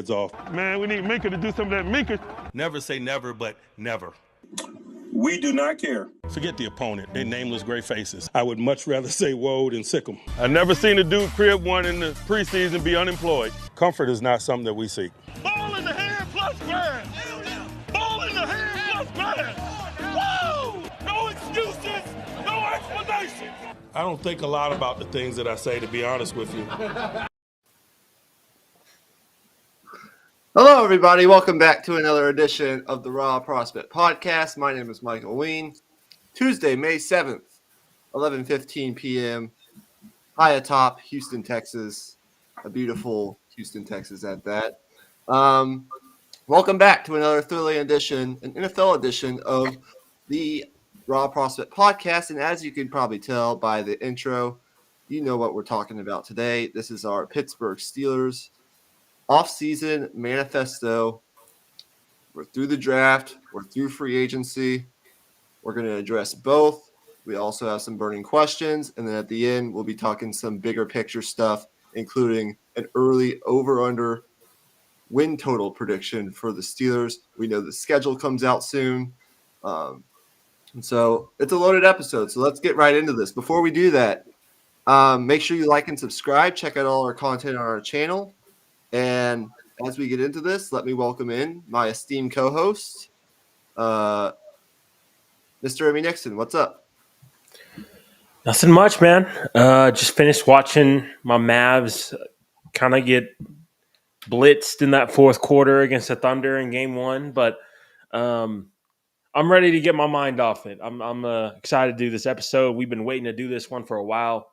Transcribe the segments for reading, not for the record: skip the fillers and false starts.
heads off. Man, we need Minka to do some of that Minka. Never say never, but never. We do not care. Forget the opponent. They're nameless gray faces. I would much rather say whoa than sick 'em. I never seen a dude crib one in the preseason be unemployed. Comfort is not something that we seek. Ball in the hand plus grass. Ball in the hand plus grass. Whoa! No excuses, no explanations. I don't think a lot about the things that I say, to be honest with you. Hello, everybody. Welcome back to another edition of the Raw Prospect Podcast. My name is Michael Wein. Tuesday, May 7th, 11:15 p.m. high atop Houston, Texas. A beautiful Houston, Texas at that. Welcome back to another thrilling edition, an NFL edition of the Raw Prospect Podcast. And as you can probably tell by the intro, you know what we're talking about today. This is our Pittsburgh Steelers Offseason Manifesto. We're through the draft. We're through free agency. We're going to address both. We also have some burning questions. And then at the end, we'll be talking some bigger picture stuff, including an early over-under win total prediction for the Steelers. We know the schedule comes out soon. And so it's a loaded episode. So let's get right into this. Before we do that, make sure you like and subscribe. Check out all our content on our channel. And as we get into this, let me welcome in my esteemed co-host, Mr. Nixon. What's up? Nothing much, man. Just finished watching my Mavs kind of get blitzed in that fourth quarter against the Thunder in Game 1, but I'm ready to get my mind off it. I'm excited to do this episode. We've been waiting to do this one for a while.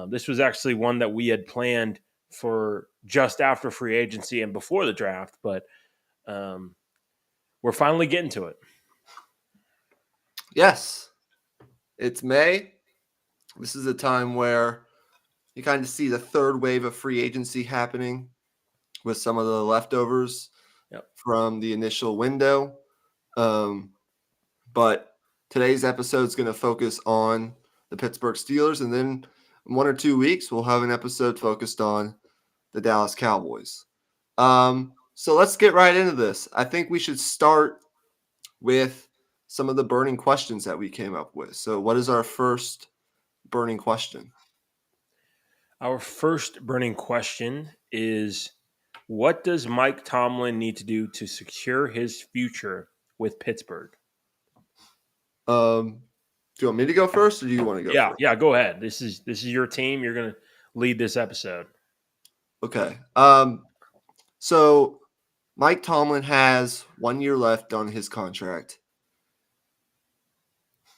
This was actually one that we had planned for just after free agency and before the draft, but we're finally getting to it. Yes, it's May. This is a time where you kind of see the third wave of free agency happening with some of the leftovers from the initial window. But today's episode is going to focus on the Pittsburgh Steelers, and then in 1 or 2 weeks, we'll have an episode focused on the Dallas Cowboys. So let's get right into this. I think we should start with some of the burning questions that we came up with. So what is our first burning question? Our first burning question is, what does Mike Tomlin need to do to secure his future with Pittsburgh? Do you want me to go first, or do you want to go first? Yeah, go ahead. This is your team. You're going to lead this episode. Okay. So Mike Tomlin has 1 year left on his contract.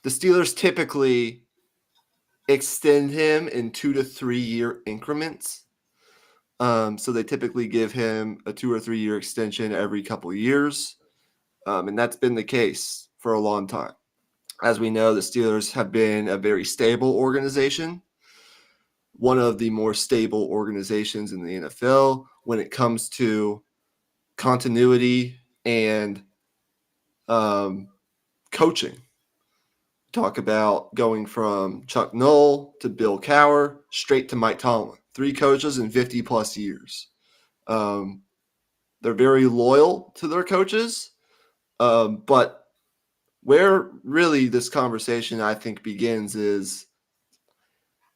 The Steelers typically extend him in 2 to 3 year increments. So they typically give him a 2 or 3 year extension every couple of years. And that's been the case for a long time. As we know, the Steelers have been a very stable organization, one of the more stable organizations in the NFL when it comes to continuity and coaching. Talk about going from Chuck Noll to Bill Cowher straight to Mike Tomlin. 3 coaches in 50-plus years. They're very loyal to their coaches, but where really this conversation, I think, begins is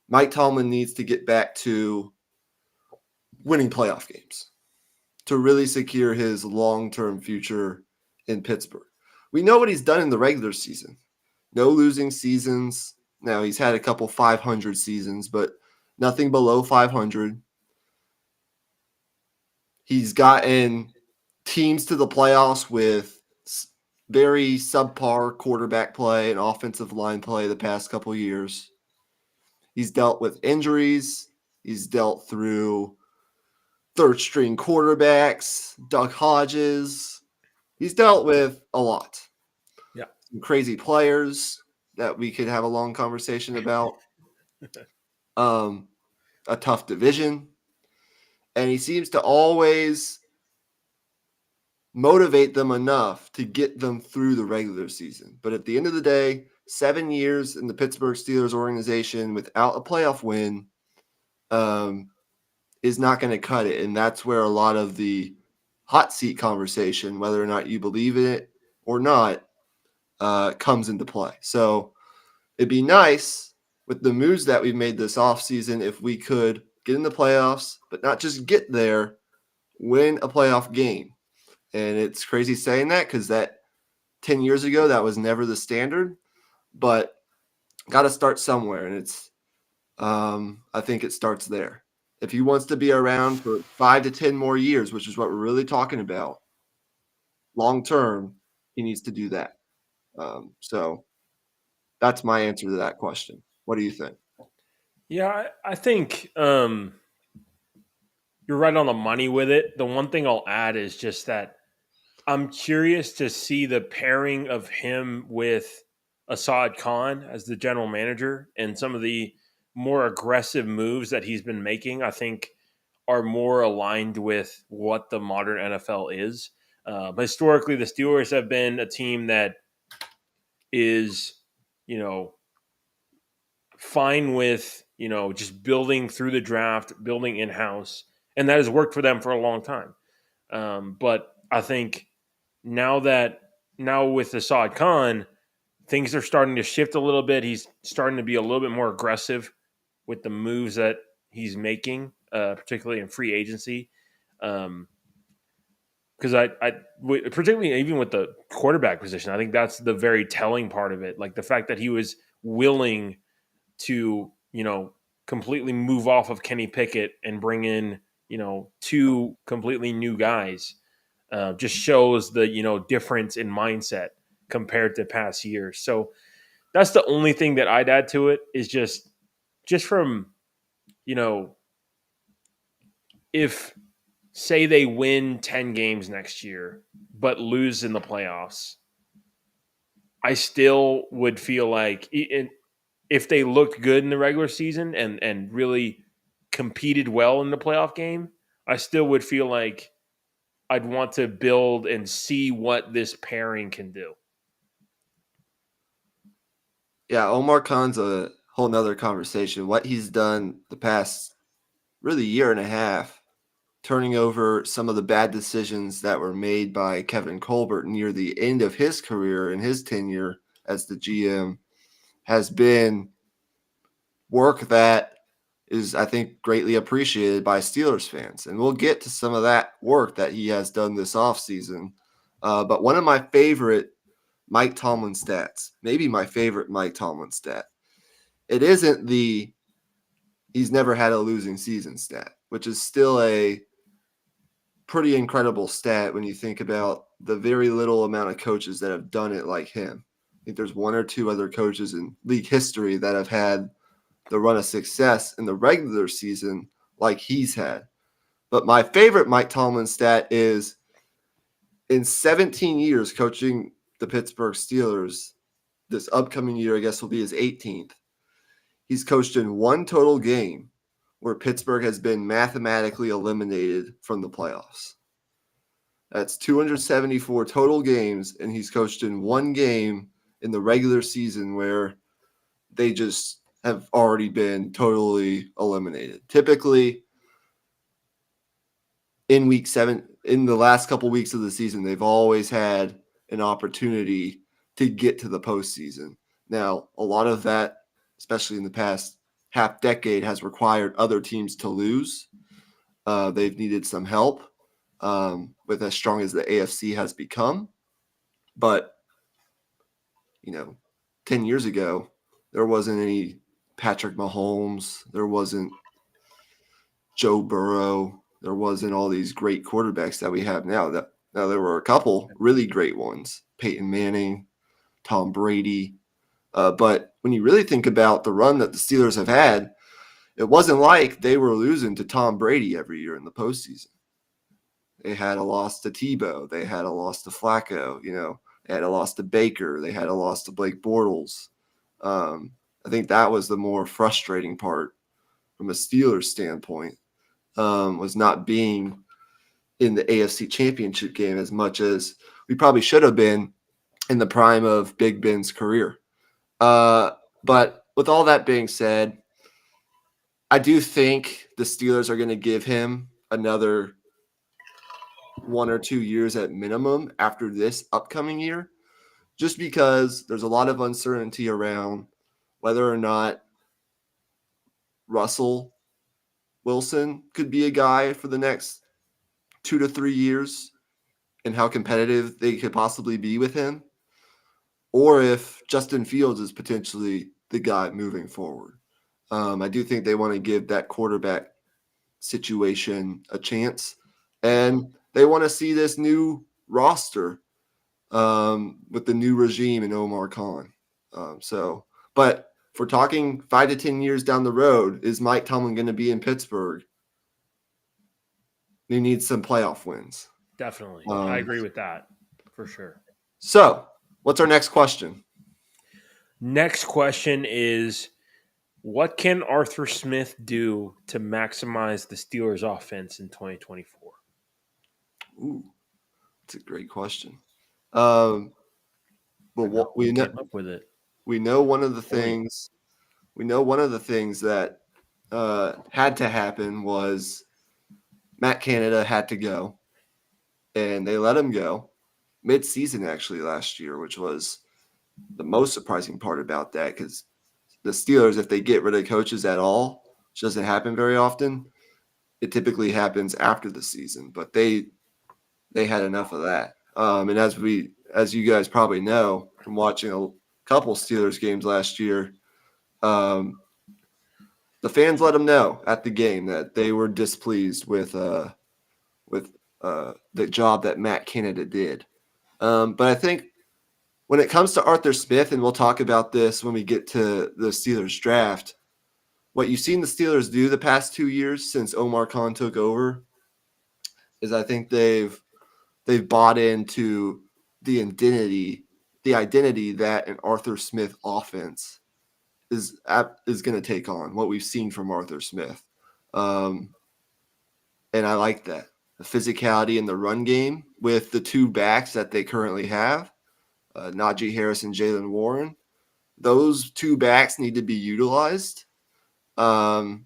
Mike Tomlin needs to get back to winning playoff games to really secure his long-term future in Pittsburgh. We know what he's done in the regular season. No losing seasons. Now, he's had a couple 500 seasons, but nothing below 500. He's gotten teams to the playoffs with very subpar quarterback play and offensive line play the past couple years. He's dealt with injuries. He's dealt through third-string quarterbacks, Doug Hodges. He's dealt with a lot. Yeah. Some crazy players that we could have a long conversation about. A tough division. And he seems to always motivate them enough to get them through the regular season. But at the end of the day, 7 years in the Pittsburgh Steelers organization without a playoff win is not going to cut it. And that's where a lot of the hot seat conversation, whether or not you believe in it or not, comes into play. So it'd be nice with the moves that we've made this offseason if we could get in the playoffs, but not just get there, win a playoff game. And it's crazy saying that because that 10 years ago, that was never the standard, but got to start somewhere. And it's, I think it starts there. If he wants to be around for 5 to 10 more years, which is what we're really talking about, long term, he needs to do that. So that's my answer to that question. What do you think? Yeah, I think you're right on the money with it. The one thing I'll add is just that I'm curious to see the pairing of him with Assad Khan as the general manager and some of the more aggressive moves that he's been making, I think are more aligned with what the modern NFL is. Historically, the Steelers have been a team that is, fine with, just building through the draft, building in-house, and that has worked for them for a long time. But I think now with Assad Khan, things are starting to shift a little bit. He's starting to be a little bit more aggressive with the moves that he's making, particularly in free agency. Because particularly even with the quarterback position, I think that's the very telling part of it. Like the fact that he was willing to, completely move off of Kenny Pickett and bring in, 2 completely new guys, just shows the, difference in mindset compared to past years. So that's the only thing that I'd add to it is just from, if say they win 10 games next year, but lose in the playoffs, I still would feel like if they looked good in the regular season and really competed well in the playoff game, I still would feel like I'd want to build and see what this pairing can do. Yeah, Omar Khan's a whole nother conversation. What he's done the past really year and a half, turning over some of the bad decisions that were made by Kevin Colbert near the end of his career and his tenure as the GM, has been work that is, I think, greatly appreciated by Steelers fans. And we'll get to some of that work that he has done this offseason. But one of my favorite Mike Tomlin stats, maybe my favorite Mike Tomlin stat, it isn't the he's never had a losing season stat, which is still a pretty incredible stat when you think about the very little amount of coaches that have done it like him. I think there's 1 or 2 other coaches in league history that have had the run of success in the regular season like he's had. But my favorite Mike Tomlin stat is in 17 years coaching the Pittsburgh Steelers, this upcoming year, I guess, will be his 18th. He's coached in 1 total game where Pittsburgh has been mathematically eliminated from the playoffs. That's 274 total games, and he's coached in 1 game in the regular season where they just have already been totally eliminated. Typically, in week 7, in the last couple weeks of the season, they've always had an opportunity to get to the postseason. Now, a lot of that, especially in the past half decade, has required other teams to lose. They've needed some help with as strong as the AFC has become. But, 10 years ago, there wasn't any Patrick Mahomes. There wasn't Joe Burrow. There wasn't all these great quarterbacks that we have now. Now there were a couple really great ones, Peyton Manning, Tom Brady. But when you really think about the run that the Steelers have had, it wasn't like they were losing to Tom Brady every year in the postseason. They had a loss to Tebow. They had a loss to Flacco. They had a loss to Baker. They had a loss to Blake Bortles. I think that was the more frustrating part from a Steelers standpoint, was not being in the AFC Championship game as much as we probably should have been in the prime of Big Ben's career. But with all that being said, I do think the Steelers are going to give him another 1 or 2 years at minimum after this upcoming year, just because there's a lot of uncertainty around whether or not Russell Wilson could be a guy for the next 2 to 3 years and how competitive they could possibly be with him, or if Justin Fields is potentially the guy moving forward. I do think they want to give that quarterback situation a chance, and they want to see this new roster with the new regime and Omar Khan. But if we're talking 5 to 10 years down the road, is Mike Tomlin going to be in Pittsburgh? He needs some playoff wins. Definitely. I agree with that for sure. So what's our next question? Next question is, what can Arthur Smith do to maximize the Steelers' offense in 2024? Ooh, that's a great question. But what we know, came up with it. we know one of the things that had to happen was Matt Canada had to go, and they let him go mid-season actually last year, which was the most surprising part about that, because the Steelers, if they get rid of coaches at all, which doesn't happen very often, it typically happens after the season. But they had enough of that. And as you guys probably know from watching a couple Steelers games last year, the fans let them know at the game that they were displeased with the job that Matt Canada did. But I think when it comes to Arthur Smith, and we'll talk about this when we get to the Steelers draft, what you've seen the Steelers do the past 2 years since Omar Khan took over is I think they've bought into the identity that an Arthur Smith offense is going to take on, what we've seen from Arthur Smith. And I like that. The physicality in the run game with the two backs that they currently have, Najee Harris and Jalen Warren. Those two backs need to be utilized, and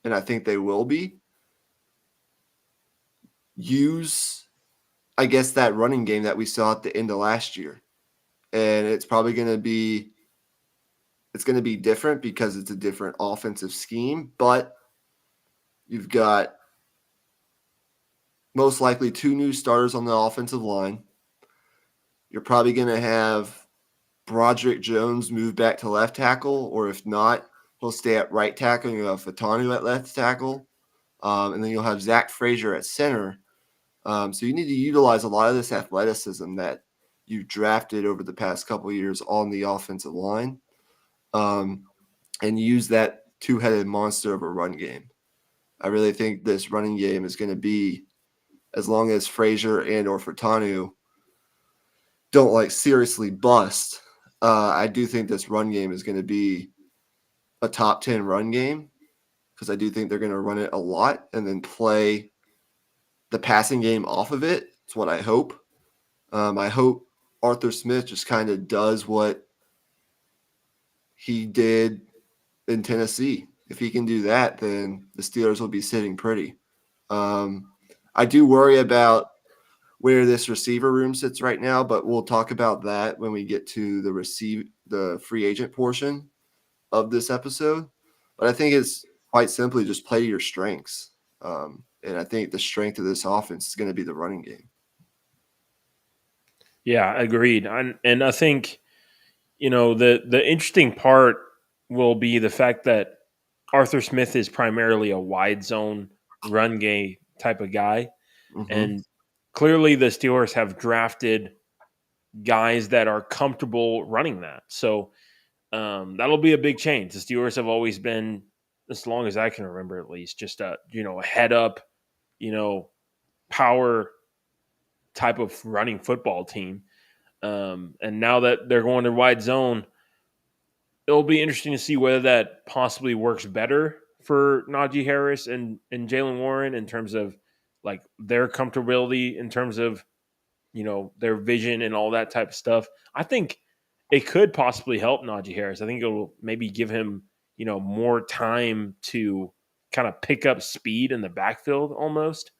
I think they will be. Use, I guess, that running game that we saw at the end of last year. And it's probably going to be different because it's a different offensive scheme, but you've got most likely 2 new starters on the offensive line. You're probably going to have Broderick Jones move back to left tackle, or if not, he'll stay at right tackle. You'll have Fatanu at left tackle, and then you'll have Zach Frazier at center. So you need to utilize a lot of this athleticism that you've drafted over the past couple of years on the offensive line, and use that two-headed monster of a run game. I really think this running game is going to be, as long as Frazier and or Fatanu don't seriously bust, I do think this run game is going to be a top 10 run game, because I do think they're going to run it a lot and then play the passing game off of it. It's what I hope. I hope Arthur Smith just kind of does what he did in Tennessee. If he can do that, then the Steelers will be sitting pretty. I do worry about where this receiver room sits right now, but we'll talk about that when we get to the free agent portion of this episode. But I think it's quite simply just play to your strengths. And I think the strength of this offense is going to be the running game. Yeah, agreed. And I think, the interesting part will be the fact that Arthur Smith is primarily a wide zone run game type of guy. Mm-hmm. And clearly the Steelers have drafted guys that are comfortable running that. So that'll be a big change. The Steelers have always been, as long as I can remember at least, just a head up, power type of running football team. And now that they're going to wide zone, it'll be interesting to see whether that possibly works better for Najee Harris and Jalen Warren in terms of their comfortability, in terms of, their vision and all that type of stuff. I think it could possibly help Najee Harris. I think it will maybe give him, more time to kind of pick up speed in the backfield almost.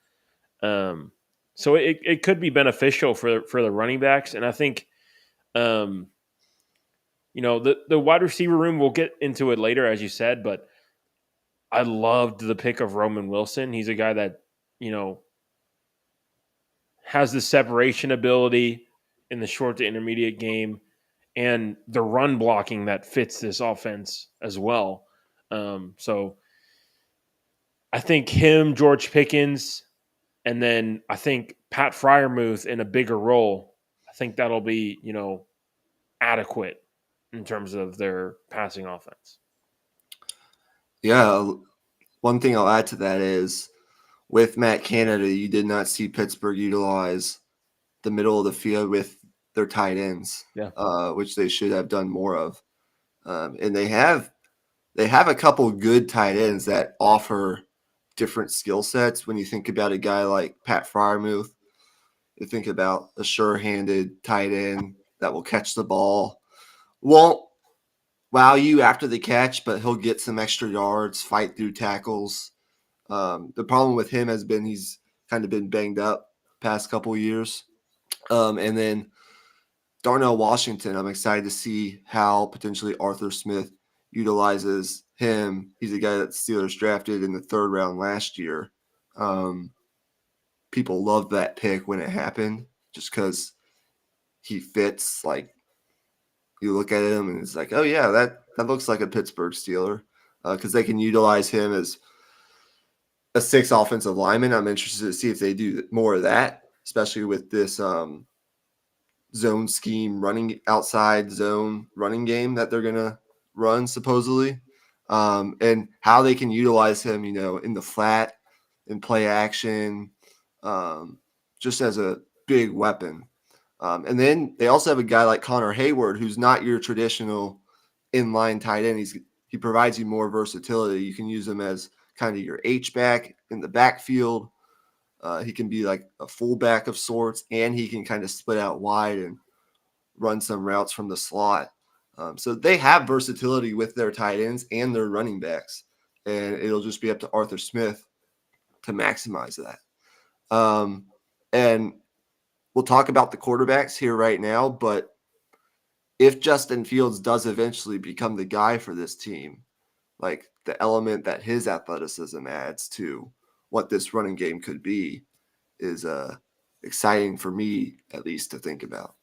So it could be beneficial for the running backs, and I think, the wide receiver room. We'll get into it later, as you said, but I loved the pick of Roman Wilson. He's a guy that has the separation ability in the short to intermediate game, and the run blocking that fits this offense as well. So I think him, George Pickens, and then I think Pat Freiermuth in a bigger role. I think that'll be, adequate in terms of their passing offense. Yeah, one thing I'll add to that is with Matt Canada, you did not see Pittsburgh utilize the middle of the field with their tight ends, which they should have done more of. And they have a couple good tight ends that offer different skill sets. When you think about a guy like Pat Freiermuth, you think about a sure-handed tight end that will catch the ball, won't wow you after the catch, but he'll get some extra yards, fight through tackles. The problem with him has been he's kind of been banged up past couple of years. And then Darnell Washington, I'm excited to see how potentially Arthur Smith utilizes him. He's a guy that the Steelers drafted in the 3rd round last year. People loved that pick when it happened just because he fits. Like, you look at him and it's like, oh, yeah, that looks like a Pittsburgh Steeler because they can utilize him as a 6 offensive lineman. I'm interested to see if they do more of that, especially with this zone scheme, running outside zone running game that they're going to run supposedly, and how they can utilize him, in the flat, in play action, just as a big weapon. And then they also have a guy like Connor Hayward, who's not your traditional inline tight end. He provides you more versatility. You can use him as kind of your H-back in the backfield. He can be like a fullback of sorts, and he can kind of split out wide and run some routes from the slot. So they have versatility with their tight ends and their running backs, and it'll just be up to Arthur Smith to maximize that. And we'll talk about the quarterbacks here right now, but if Justin Fields does eventually become the guy for this team, like the element that his athleticism adds to what this running game could be is exciting for me, at least, to think about.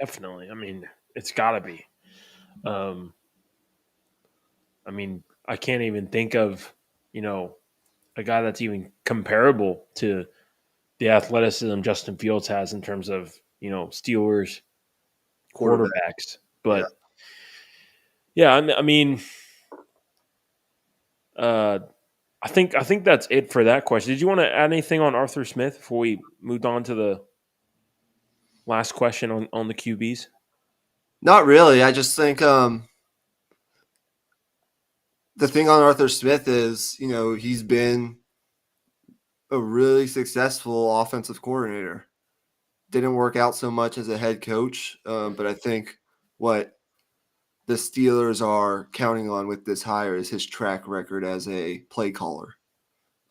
Definitely. I mean, it's got to be. I can't even think of, a guy that's even comparable to the athleticism Justin Fields has in terms of, Steelers quarterbacks. But I think that's it for that question. Did you want to add anything on Arthur Smith before we moved on to the last question on the QBs? Not really. I just think the thing on Arthur Smith is, he's been a really successful offensive coordinator. Didn't work out so much as a head coach, but I think what the Steelers are counting on with this hire is his track record as a play caller.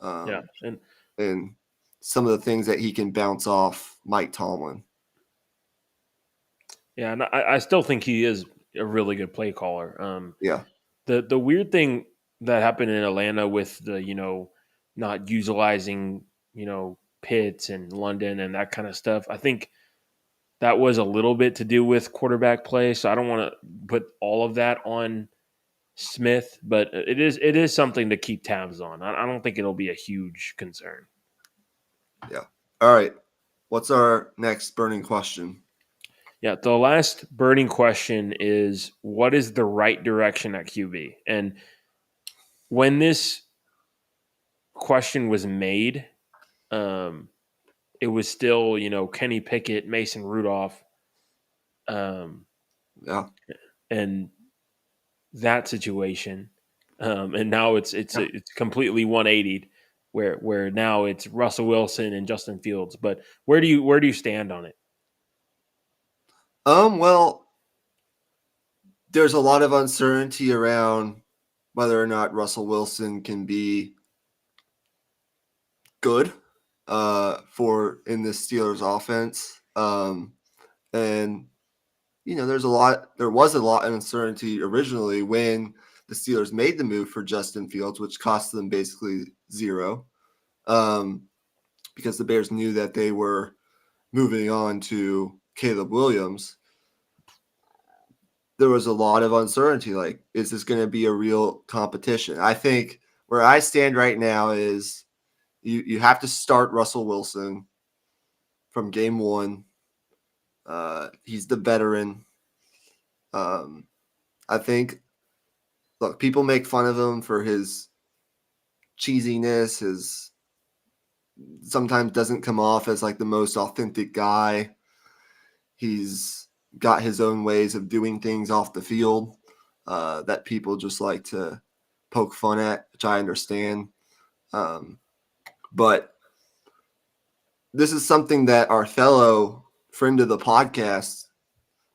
And some of the things that he can bounce off Mike Tomlin. Yeah, and I still think he is a really good play caller. Yeah. The weird thing that happened in Atlanta with the, not utilizing, Pitts and London and that kind of stuff, I think that was a little bit to do with quarterback play. So I don't want to put all of that on Smith, but it is something to keep tabs on. I don't think it'll be a huge concern. Yeah. All right. What's our next burning question? Yeah, the last burning question is, what is the right direction at QB? And when this question was made, it was still, Kenny Pickett, Mason Rudolph, and that situation. And now it's completely 180'd where now it's Russell Wilson and Justin Fields. But where do you stand on it? Well, there's a lot of uncertainty around whether or not Russell Wilson can be good for in the Steelers offense. And there was a lot of uncertainty originally when the Steelers made the move for Justin Fields, which cost them basically zero, because the Bears knew that they were moving on to Caleb Williams. There was a lot of uncertainty. Like, is this going to be a real competition? I think where I stand right now is you have to start Russell Wilson from game one. He's the veteran. I think, look, people make fun of him for his cheesiness, his sometimes doesn't come off as like the most authentic guy. He's got his own ways of doing things off the field that people just like to poke fun at, which I understand. But this is something that our fellow friend of the podcast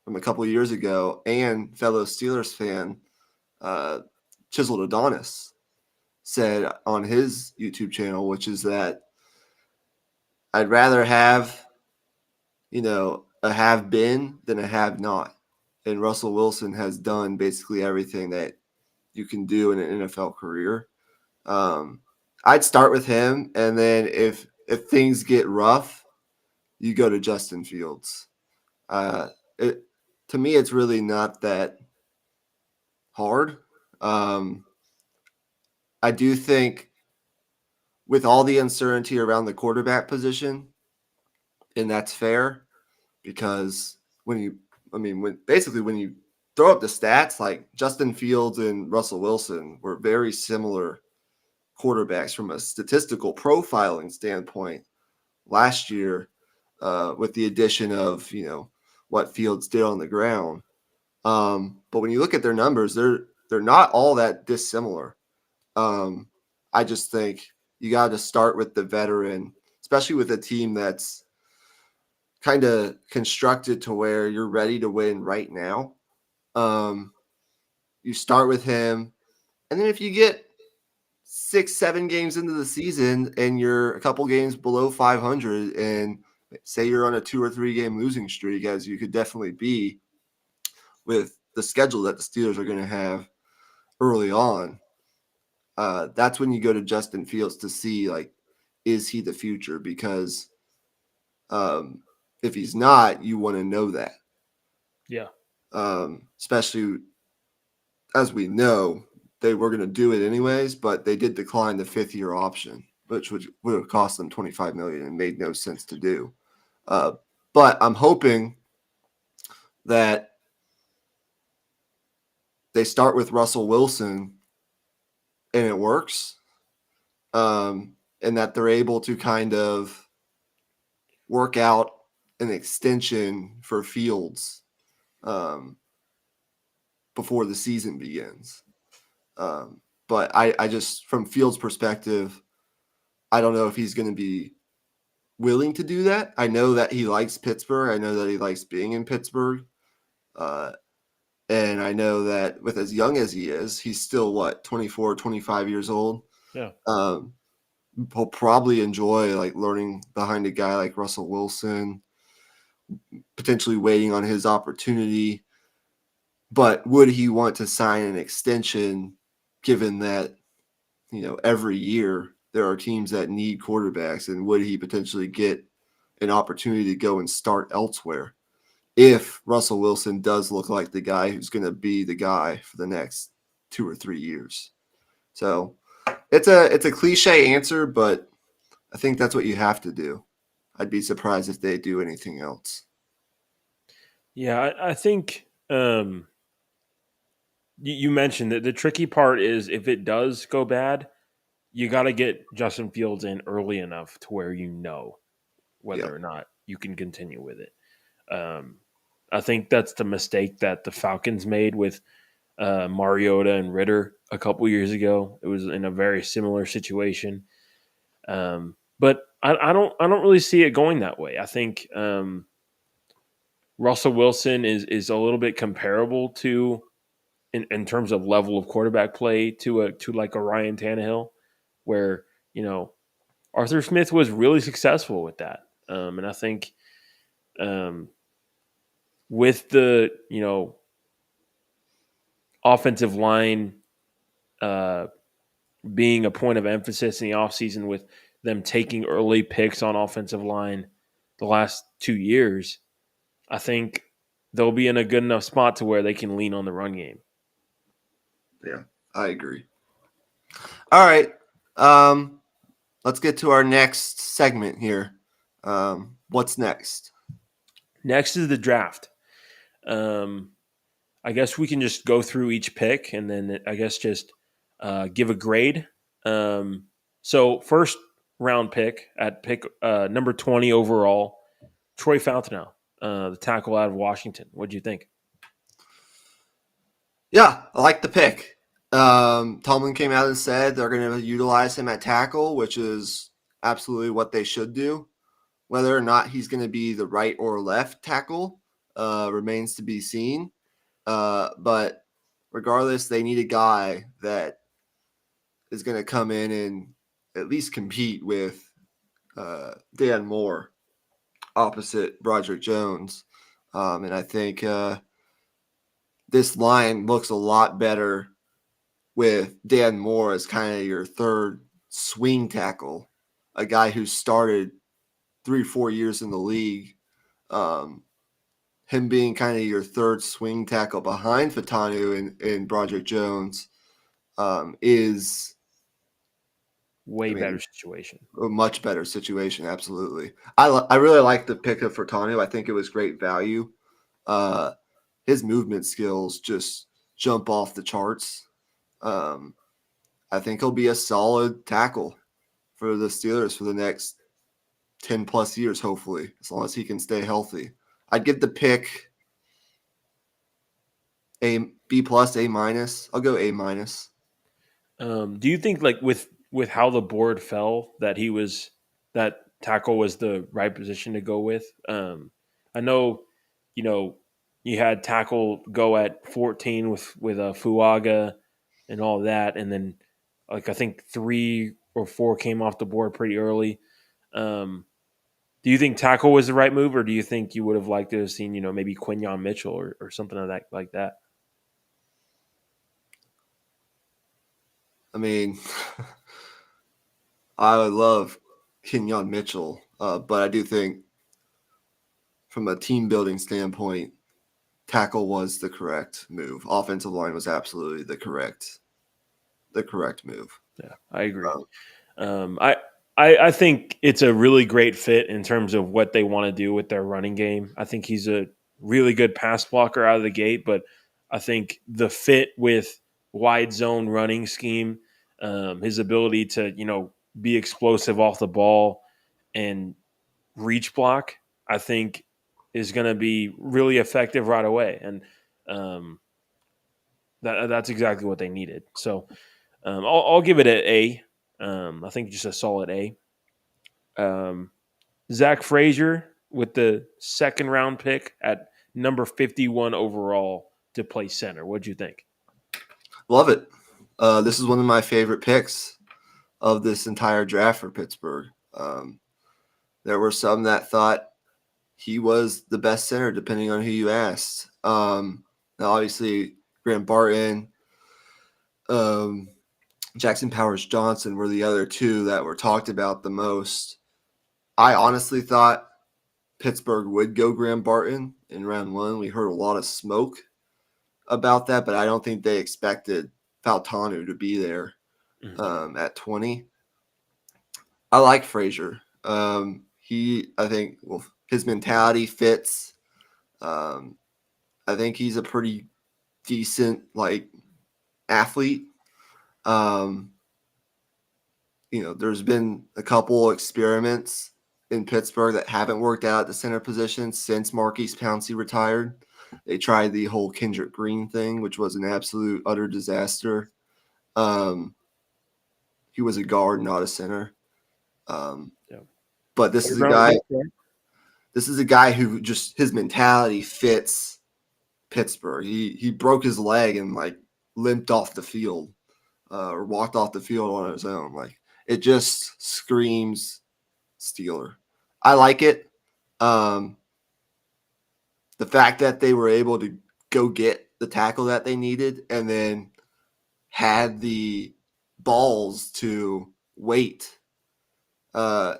from a couple of years ago and fellow Steelers fan, Chiseled Adonis, said on his YouTube channel, which is that I'd rather have, a have been than a have not. And Russell Wilson has done basically everything that you can do in an NFL career. I'd start with him, and then if things get rough, you go to Justin Fields. To me, it's really not that hard. I do think with all the uncertainty around the quarterback position, and that's fair, because when you throw up the stats, like Justin Fields and Russell Wilson were very similar quarterbacks from a statistical profiling standpoint last year, with the addition of, what Fields did on the ground. But when you look at their numbers, they're not all that dissimilar. I just think you got to start with the veteran, especially with a team that's kind of constructed to where you're ready to win right now. You start with him, and then if you get 6-7 games into the season and you're a couple games below 500, and say you're on a 2 or 3 game losing streak, as you could definitely be with the schedule that the Steelers are going to have early on, that's when you go to Justin Fields to see, like, is he the future? Because if he's not, you want to know that. Yeah. Especially as we know, they were going to do it anyways, but they did decline the 5th-year option, which would have cost them $25 million and made no sense to do. But I'm hoping that they start with Russell Wilson and it works, and that they're able to kind of work out an extension for Fields before the season begins. But I just, from Fields' perspective, I don't know if he's going to be willing to do that. I know that he likes Pittsburgh. I know that he likes being in Pittsburgh. And I know that with as young as he is, he's still 24, 25 years old. Yeah. He'll probably enjoy like learning behind a guy like Russell Wilson, potentially waiting on his opportunity. But would he want to sign an extension, given that, every year there are teams that need quarterbacks, and would he potentially get an opportunity to go and start elsewhere if Russell Wilson does look like the guy who's going to be the guy for the next 2 or 3 years? So it's a cliche answer, but I think that's what you have to do. I'd be surprised if they do anything else. Yeah, I think you mentioned that the tricky part is if it does go bad, you got to get Justin Fields in early enough to where whether or not you can continue with it. I think that's the mistake that the Falcons made with Mariota and Ritter a couple years ago. It was in a very similar situation, but I don't really see it going that way. I think Russell Wilson is a little bit comparable to in terms of level of quarterback play to like a Ryan Tannehill, where Arthur Smith was really successful with that. And I think with the, offensive line being a point of emphasis in the offseason with them taking early picks on offensive line the last 2 years, I think they'll be in a good enough spot to where they can lean on the run game. Yeah, I agree. All right. Let's get to our next segment here. What's next? Next is the draft. I guess we can just go through each pick and then I guess just give a grade. So first round pick at pick number 20 overall, Troy Fontenot, the tackle out of Washington. What do you think? Yeah, I like the pick. Tomlin came out and said they're going to utilize him at tackle, which is absolutely what they should do. Whether or not he's going to be the right or left tackle remains to be seen. But regardless, they need a guy that is going to come in and at least compete with Dan Moore opposite Broderick Jones. And I think this line looks a lot better with Dan Moore as kind of your third swing tackle, a guy who started 3 or 4 years in the league. Him being kind of your third swing tackle behind Fontenot and Broderick Jones is better situation. A much better situation, absolutely. I really like the pick of Fontenot. I think it was great value. His movement skills just jump off the charts. I think he'll be a solid tackle for the Steelers for the next 10 plus years, hopefully, as long as he can stay healthy. I'd give the pick a B plus, A minus. I'll go A minus. Do you think like with how the board fell that that tackle was the right position to go with? I know, you had tackle go at 14 with Fuaga and all that, and then like I think 3 or 4 came off the board pretty early. Do you think tackle was the right move, or do you think you would have liked to have seen, maybe Quinyon Mitchell or something like that? I mean, I would love Quinyon Mitchell, but I do think from a team building standpoint, tackle was the correct move. Offensive line was absolutely the correct move. Yeah, I agree. I think it's a really great fit in terms of what they want to do with their running game. I think he's a really good pass blocker out of the gate, but I think the fit with wide zone running scheme, his ability to, be explosive off the ball and reach block, I think is going to be really effective right away. And that's exactly what they needed. So I'll give it an A. I think just a solid A. Zach Frazier with the second round pick at number 51 overall to play center. What'd you think? Love it. This is one of my favorite picks of this entire draft for Pittsburgh. There were some that thought he was the best center, depending on who you asked. Now, obviously, Grant Barton, Jackson Powers Johnson were the other two that were talked about the most. I honestly thought Pittsburgh would go Graham Barton in round 1. We heard a lot of smoke about that, but I don't think they expected Fontenot to be there at 20. I like Frazier. I think his mentality fits. I think he's a pretty decent athlete. There's been a couple experiments in Pittsburgh that haven't worked out at the center position since Marquise Pouncey retired. They tried the whole Kendrick Green thing, which was an absolute utter disaster. He was a guard, not a center. But this is a guy. This is a guy who just his mentality fits Pittsburgh. He broke his leg and limped off the field or walked off the field on his own. It just screams Steeler. I like it. The fact that they were able to go get the tackle that they needed and then had the balls to wait to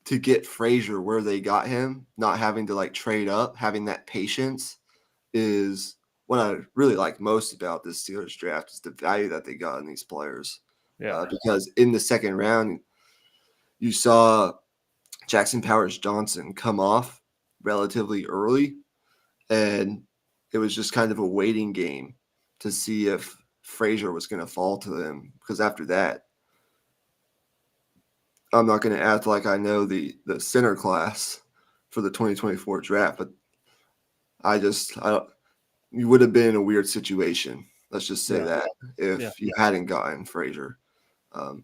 get Frazier where they got him, not having to like trade up, having that patience is what I really like most about this Steelers draft is the value that they got in these players. Yeah. Because in the second round, you saw Jackson Powers Johnson come off relatively early, and it was just kind of a waiting game to see if Frazier was going to fall to them. Because after that, I'm not going to act like I know the center class for the 2024 draft, but you would have been in a weird situation. Let's just say that if you hadn't gotten Frazier. I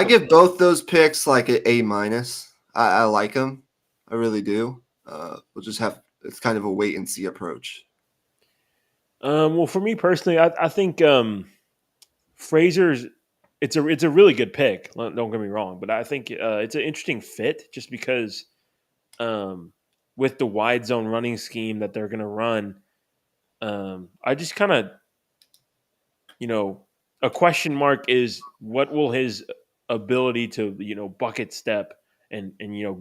give both those picks like an A minus. I like them. I really do. We'll just have it's kind of a wait and see approach. Well, for me personally, I think Frazier's it's a really good pick. Don't get me wrong, but I think it's an interesting fit just because with the wide zone running scheme that they're going to run, I just kind of a question mark is what will his ability to bucket step and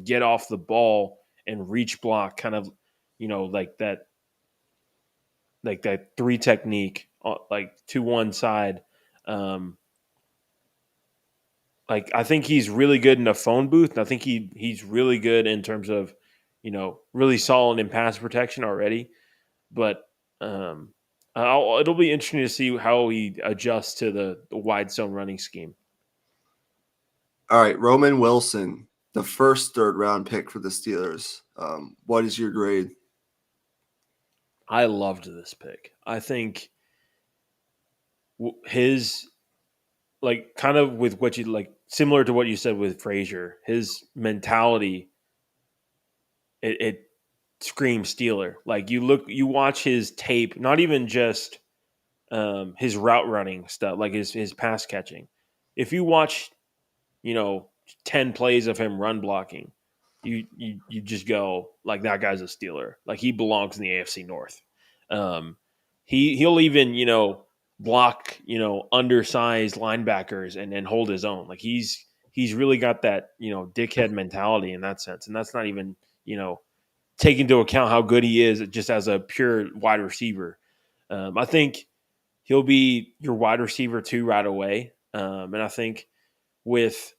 get off the ball and reach block kind of like that three technique like to one side. Like I think he's really good in a phone booth, and I think he's really good in terms of really solid in pass protection already. But it'll be interesting to see how he adjusts to the wide zone running scheme. All right, Roman Wilson, the first third round pick for the Steelers. What is your grade? I loved this pick. I think his kind of with what you similar to what you said with Frazier, his mentality it screams Steeler. Like you watch his tape, not even just his route running stuff, like his pass catching. If you watch, 10 plays of him run blocking, you just go like that guy's a Steeler. Like he belongs in the AFC North. He'll even block undersized linebackers and hold his own. Like he's really got that dickhead mentality in that sense, and that's not even take into account how good he is just as a pure wide receiver. I think he'll be your wide receiver too right away. And I think with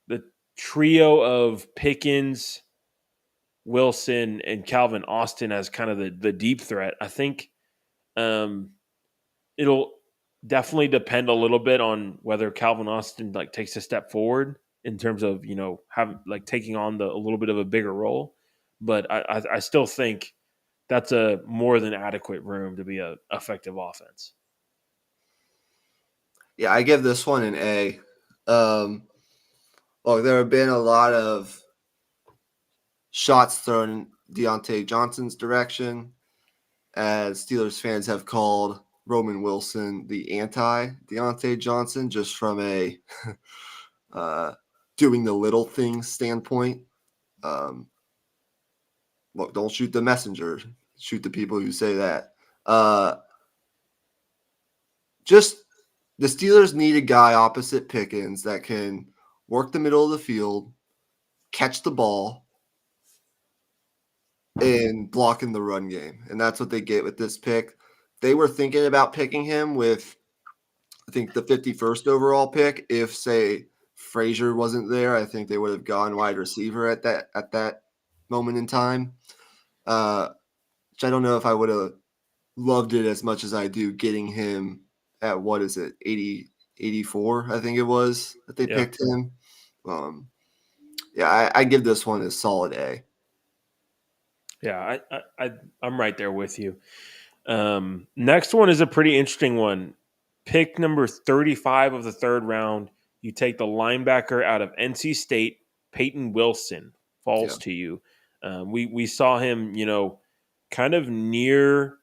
the trio of Pickens, Wilson, and Calvin Austin as kind of the deep threat, I think it'll definitely depend a little bit on whether Calvin Austin takes a step forward in terms of taking on a little bit of a bigger role. But I still think that's a more than adequate room to be an effective offense. Yeah, I give this one an A. There have been a lot of shots thrown in Deontay Johnson's direction, as Steelers fans have called Roman Wilson the anti-Deontay Johnson, just from a doing the little things standpoint. Don't shoot the messenger. Shoot the people who say that. Just the Steelers need a guy opposite Pickens that can work the middle of the field, catch the ball, and block in the run game. And that's what they get with this pick. They were thinking about picking him with, I think, the 51st overall pick. If, say, Frazier wasn't there, I think they would have gone wide receiver at that moment in time. Which I don't know if I would have loved it as much as I do getting him at, 84, I think it was, that they picked him. I give this one a solid A. Yeah, I'm right there with you. Next one is a pretty interesting one. Pick number 35 of the third round. You take the linebacker out of NC State, Peyton Wilson, falls to you. We saw him, kind of near,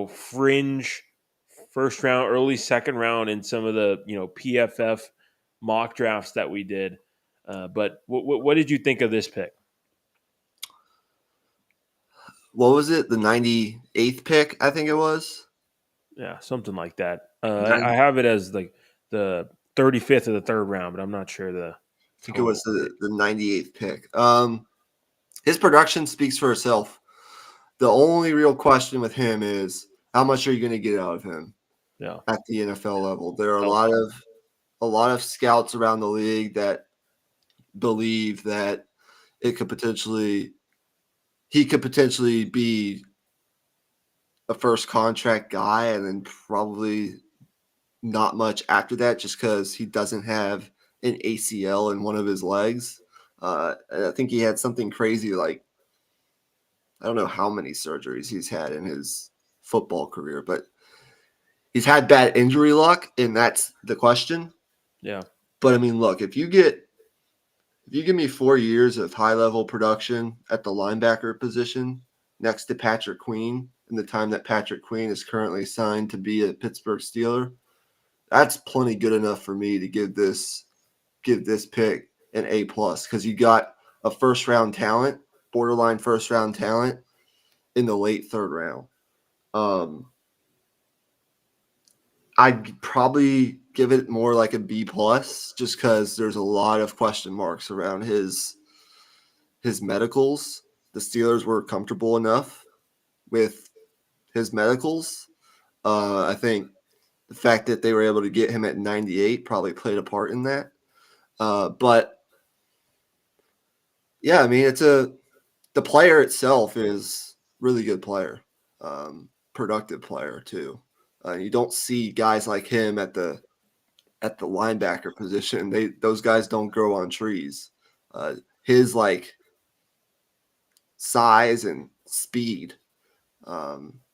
fringe first round, early second round in some of the, PFF mock drafts that we did. But what did you think of this pick? What was it? The 98th pick, I think it was. Yeah, something like that. I have it as like the 35th of the third round, but I'm not sure the. I think it was the 98th pick. His production speaks for itself. The only real question with him is how much are you going to get out of him at the NFL level? There are a lot of scouts around the league that believe that he could potentially be a first contract guy and then probably not much after that just because he doesn't have an ACL in one of his legs. I think he had something crazy like I don't know how many surgeries he's had in his football career, but he's had bad injury luck, and that's the question. Yeah. But I mean, look, if you give me 4 years of high level production at the linebacker position next to Patrick Queen, in the time that Patrick Queen is currently signed to be a Pittsburgh Steeler, that's plenty good enough for me to give this pick an A+, because you got a first round talent, borderline first round talent in the late third round. I'd probably give it more like a B+, just because there's a lot of question marks around his medicals. The Steelers were comfortable enough with his medicals. I think the fact that they were able to get him at 98 probably played a part in that. But yeah, I mean, the player itself is really good player, productive player too. You don't see guys like him at the linebacker position. Those guys don't grow on trees. His like size and speed,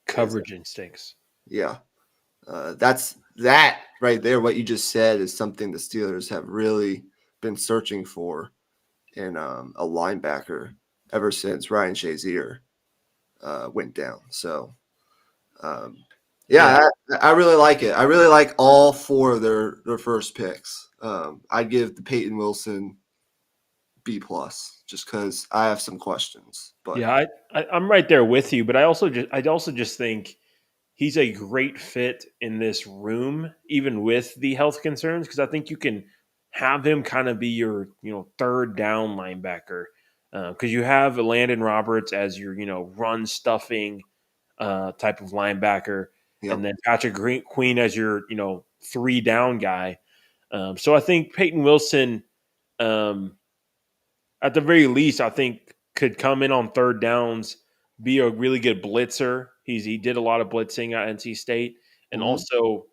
coverage instincts. Yeah, that right there. What you just said is something the Steelers have really been searching for in a linebacker ever since Ryan Shazier went down. So, I really like it. I really like all four of their first picks. I'd give the Peyton Wilson B+, just because I have some questions. But yeah, I'm right there with you. But I also just think he's a great fit in this room, even with the health concerns, because I think you can have him kind of be your third down linebacker, because you have Landon Roberts as your run stuffing type of linebacker, and then Patrick Queen as your three down guy. So I think Peyton Wilson, at the very least, I think could come in on third downs, be a really good blitzer. He did a lot of blitzing at NC State, and also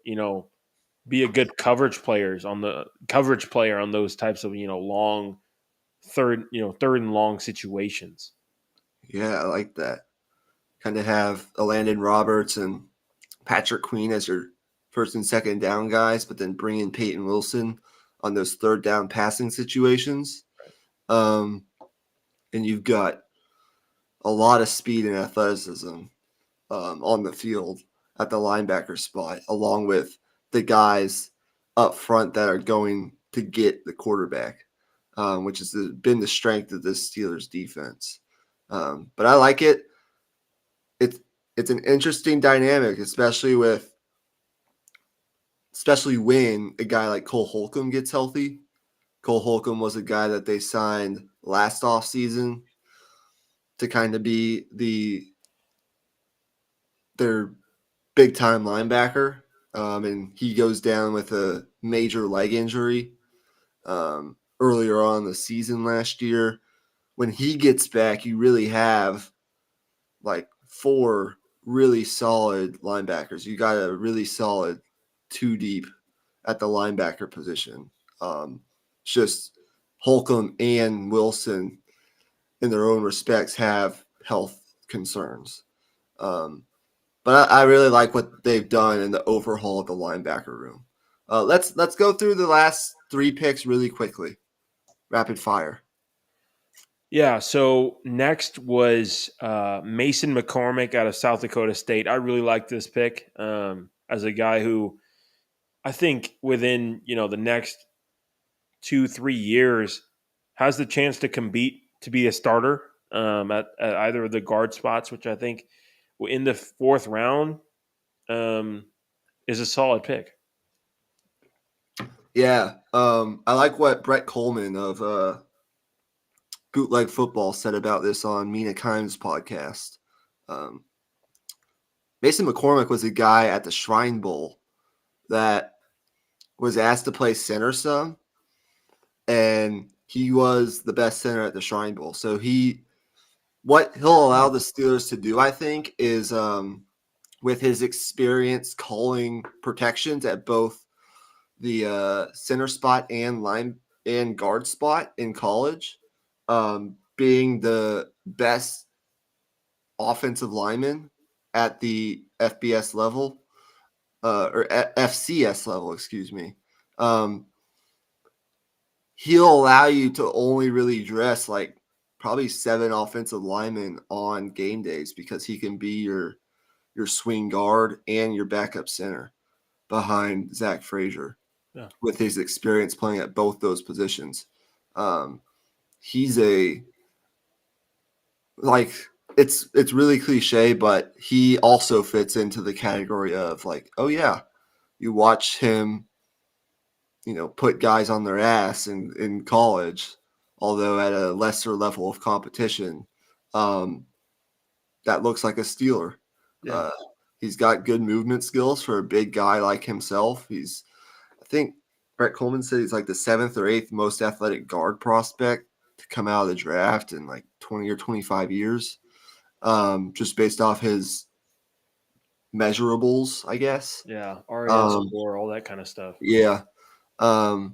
be a good coverage player on those types of long third and long situations. Yeah, I like that. Kind of have a Landon Roberts and Patrick Queen as your first and second down guys, but then bring in Peyton Wilson on those third down passing situations. And you've got a lot of speed and athleticism on the field at the linebacker spot, along with the guys up front that are going to get the quarterback, which has been the strength of this Steelers defense. But I like it. It's an interesting dynamic, especially when a guy like Cole Holcomb gets healthy. Cole Holcomb was a guy that they signed last offseason to kind of be their big time linebacker. And he goes down with a major leg injury earlier on in the season last year. When he gets back, you really have like four really solid linebackers. You got a really solid two deep at the linebacker position. Just Holcomb and Wilson, in their own respects, have health concerns. But I really like what they've done in the overhaul of the linebacker room. Let's go through the last three picks really quickly. Rapid fire. Yeah, so next was Mason McCormick out of South Dakota State. I really like this pick. I as a guy who I think within the next 2-3 years has the chance to compete to be a starter at either of the guard spots, which I think in the fourth round is a solid pick. Yeah. I like what Brett Coleman of Bootleg Football said about this on Mina Kimes' podcast. Mason McCormick was a guy at the Shrine Bowl that was asked to play center some, and he was the best center at the Shrine Bowl. So what he'll allow the Steelers to do, I think, is with his experience calling protections at both the center spot and line and guard spot in college, being the best offensive lineman at the FBS level, or FCS level, excuse me. He'll allow you to only really dress like probably 7 offensive linemen on game days because he can be your swing guard and your backup center behind Zach Frazier with his experience playing at both those positions. He's it's really cliche, but he also fits into the category of like, oh yeah, you watch him, put guys on their ass in college, although at a lesser level of competition, that looks like a Steeler. Yeah. He's got good movement skills for a big guy like himself. I think Brett Coleman said he's like the 7th or 8th most athletic guard prospect to come out of the draft in like 20 or 25 years, just based off his measurables, I guess. Yeah, RAS score, all that kind of stuff. Yeah. I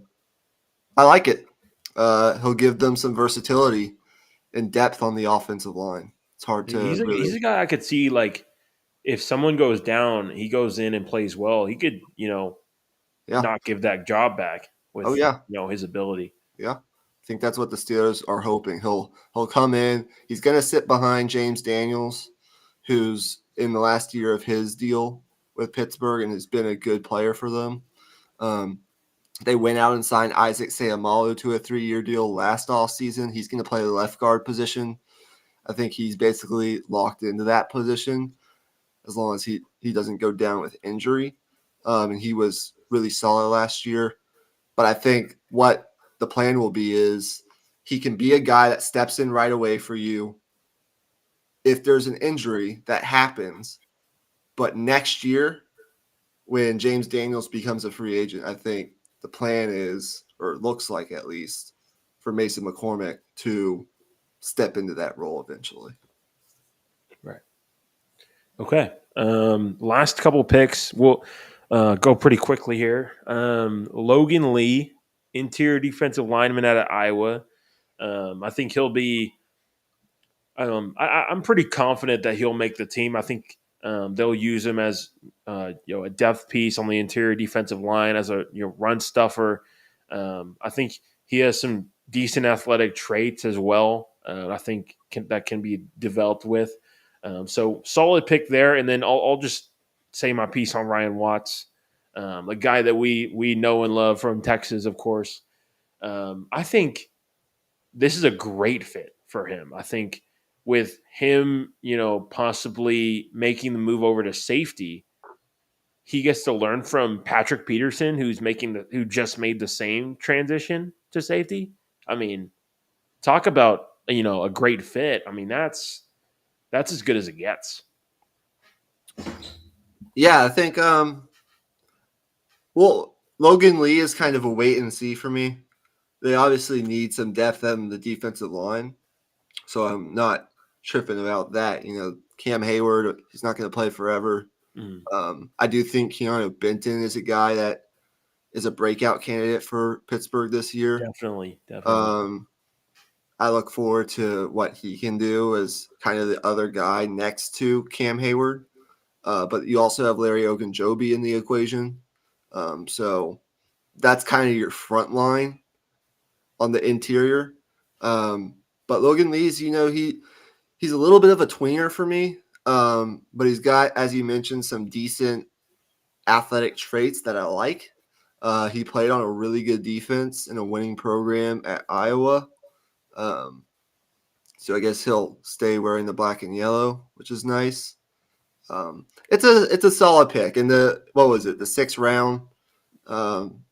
like it. He'll give them some versatility and depth on the offensive line. It's hard to. He's a guy I could see, like, if someone goes down, he goes in and plays well. He could, not give that job back with, his ability. Yeah, I think that's what the Steelers are hoping. He'll come in. He's going to sit behind James Daniels, who's in the last year of his deal with Pittsburgh and has been a good player for them. They went out and signed Isaac Seumalo to a 3-year deal last offseason. He's going to play the left guard position. I think he's basically locked into that position as long as he doesn't go down with injury. And he was really solid last year. But I think what the plan will be is he can be a guy that steps in right away for you if there's an injury that happens. But next year, when James Daniels becomes a free agent, I think the plan is, or it looks like at least, for Mason McCormick to step into that role eventually. Right. Okay. Last couple picks. We'll go pretty quickly here. Logan Lee, interior defensive lineman out of Iowa. I think he'll be I'm pretty confident that he'll make the team. I think they'll use him as a depth piece on the interior defensive line as a run stuffer. I think he has some decent athletic traits as well. I think that can be developed with. So solid pick there. And then I'll just say my piece on Ryan Watts, a guy that we know and love from Texas, of course. I think this is a great fit for him. I think with him, possibly making the move over to safety, he gets to learn from Patrick Peterson, who just made the same transition to safety. I mean, talk about a great fit. I mean, that's as good as it gets. Yeah, I think Logan Lee is kind of a wait and see for me. They obviously need some depth on the defensive line, so I'm not tripping about that. Cam Hayward, he's not going to play forever. I do think Keanu Benton is a guy that is a breakout candidate for Pittsburgh this year. Definitely. I look forward to what he can do as kind of the other guy next to Cam Hayward. But you also have Larry Ogunjobi in the equation. So that's kind of your front line on the interior. But Logan Lee's, he's a little bit of a tweener for me. But he's got, as you mentioned, some decent athletic traits that I like. He played on a really good defense in a winning program at Iowa. So I guess he'll stay wearing the black and yellow, which is nice. It's a solid pick. And the 6th round?